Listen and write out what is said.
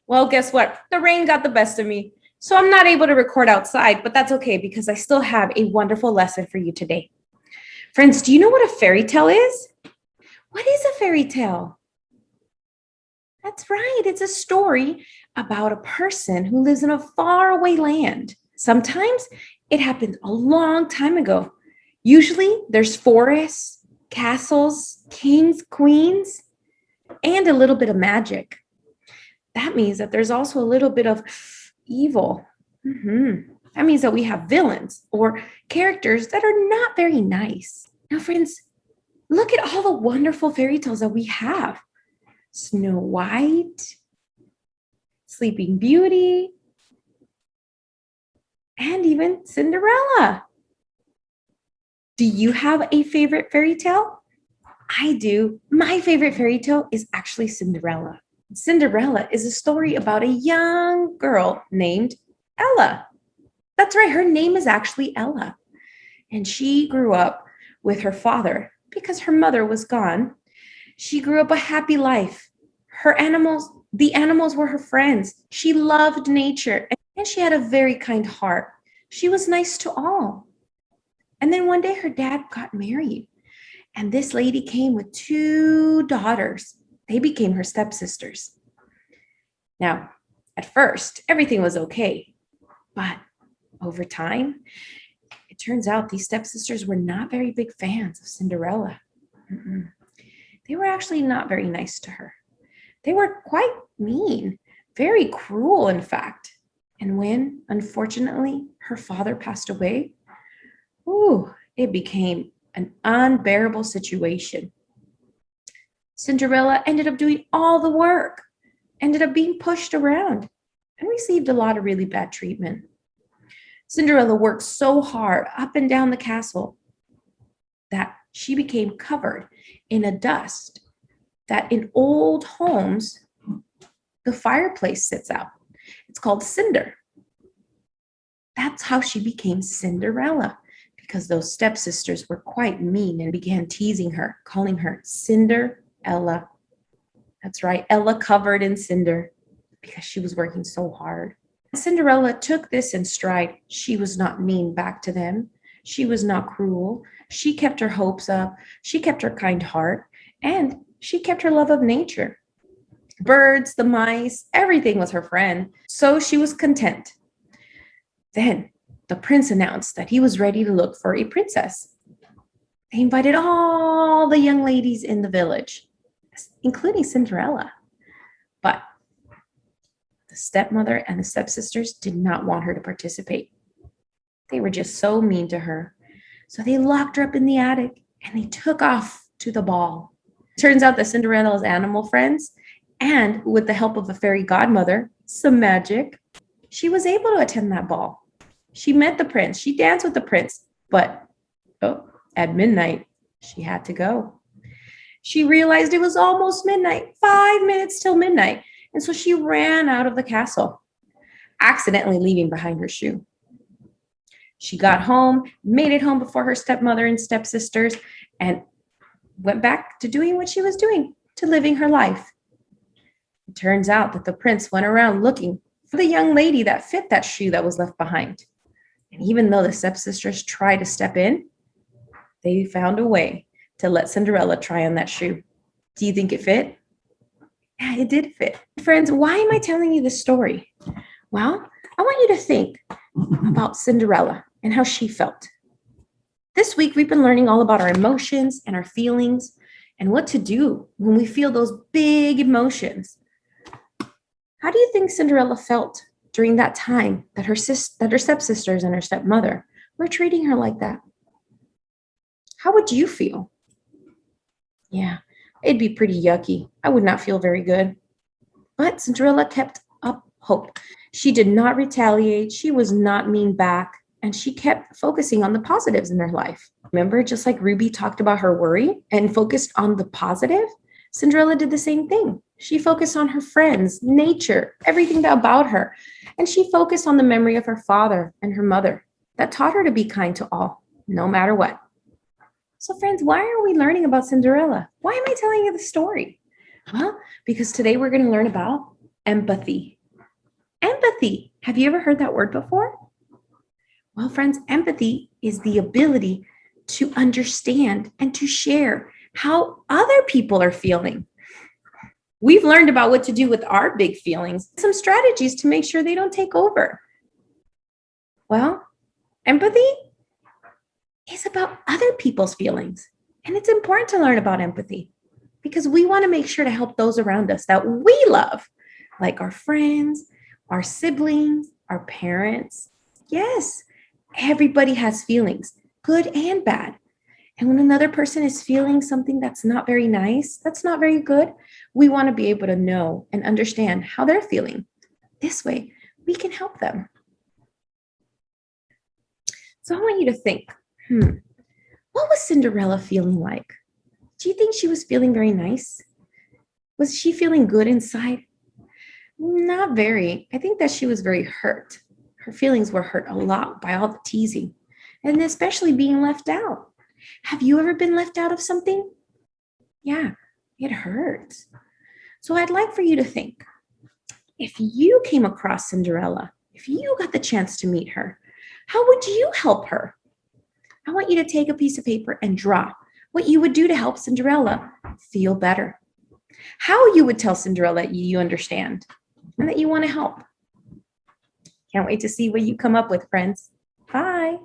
Well, guess what? The rain got the best of me. So I'm not able to record outside, but that's okay because I still have a wonderful lesson for you today. Friends, do you know what a fairy tale is? What is a fairy tale? That's right. It's a story about a person who lives in a faraway land. Sometimes it happened a long time ago. Usually there's forests, castles, kings, queens, and a little bit of magic. That means that there's also a little bit of evil. That means that we have villains or characters that are not very nice. Now, friends, look at all the wonderful fairy tales that we have. Snow White, Sleeping Beauty, and even Cinderella. Do you have a favorite fairy tale? I do. My favorite fairy tale is actually Cinderella. Cinderella is a story about a young girl named Ella. That's right, her name is actually Ella. And she grew up with her father because her mother was gone. She grew up a happy life. The animals were her friends. She loved nature and she had a very kind heart. She was nice to all. And then one day her dad got married, and this lady came with two daughters. They became her stepsisters. Now, at first, everything was okay, but over time, it turns out these stepsisters were not very big fans of Cinderella. They were actually not very nice to her. They were quite mean, very cruel, in fact. And when, unfortunately, her father passed away, it became an unbearable situation. Cinderella ended up doing all the work, ended up being pushed around, and received a lot of really bad treatment. Cinderella worked so hard up and down the castle that she became covered in a dust that in old homes, the fireplace sits out. It's called cinder. That's how she became Cinderella, because those stepsisters were quite mean and began teasing her, calling her Cinderella. That's right, Ella covered in cinder because she was working so hard. Cinderella took this in stride. She was not mean back to them. She was not cruel. She kept her hopes up. She kept her kind heart, and she kept her love of nature. Birds, the mice, everything was her friend. So she was content. Then the prince announced that he was ready to look for a princess. They invited all the young ladies in the village, including Cinderella. But the stepmother and the stepsisters did not want her to participate. They were just so mean to her. So they locked her up in the attic and they took off to the ball. Turns out that Cinderella's animal friends, and with the help of a fairy godmother, some magic, she was able to attend that ball. She met the prince. She danced with the prince. But at midnight, she had to go. She realized it was almost midnight, 5 minutes till midnight. And so she ran out of the castle, accidentally leaving behind her shoe. She got home, made it home before her stepmother and stepsisters, and went back to doing what she was doing, to living her life. It turns out that the prince went around looking for the young lady that fit that shoe that was left behind. And even though the stepsisters tried to step in, they found a way to let Cinderella try on that shoe. Do you think it fit? Yeah, it did fit. Friends, why am I telling you this story? Well, I want you to think about Cinderella and how she felt. This week, we've been learning all about our emotions and our feelings and what to do when we feel those big emotions. How do you think Cinderella felt during that time that her stepsisters and her stepmother were treating her like that? How would you feel? Yeah, it'd be pretty yucky. I would not feel very good. But Cinderella kept up hope. She did not retaliate. She was not mean back. And she kept focusing on the positives in her life. Remember, just like Ruby talked about her worry and focused on the positive, Cinderella did the same thing. She focused on her friends, nature, everything about her. And she focused on the memory of her father and her mother that taught her to be kind to all, no matter what. So friends, why are we learning about Cinderella? Why am I telling you the story? Well, because today we're going to learn about empathy. Empathy. Have you ever heard that word before? Well, friends, empathy is the ability to understand and to share how other people are feeling. We've learned about what to do with our big feelings, some strategies to make sure they don't take over. Well, empathy is about other people's feelings. And it's important to learn about empathy because we want to make sure to help those around us that we love, like our friends, our siblings, our parents. Yes, everybody has feelings, good and bad. And when another person is feeling something that's not very nice, that's not very good, we want to be able to know and understand how they're feeling. This way, we can help them. So I want you to think, what was Cinderella feeling like? Do you think she was feeling very nice? Was she feeling good inside? Not very. I think that she was very hurt. Her feelings were hurt a lot by all the teasing, and especially being left out. Have you ever been left out of something? Yeah, it hurts. So I'd like for you to think, if you came across Cinderella, if you got the chance to meet her, how would you help her? I want you to take a piece of paper and draw what you would do to help Cinderella feel better. How you would tell Cinderella you understand and that you want to help. Can't wait to see what you come up with, friends. Bye.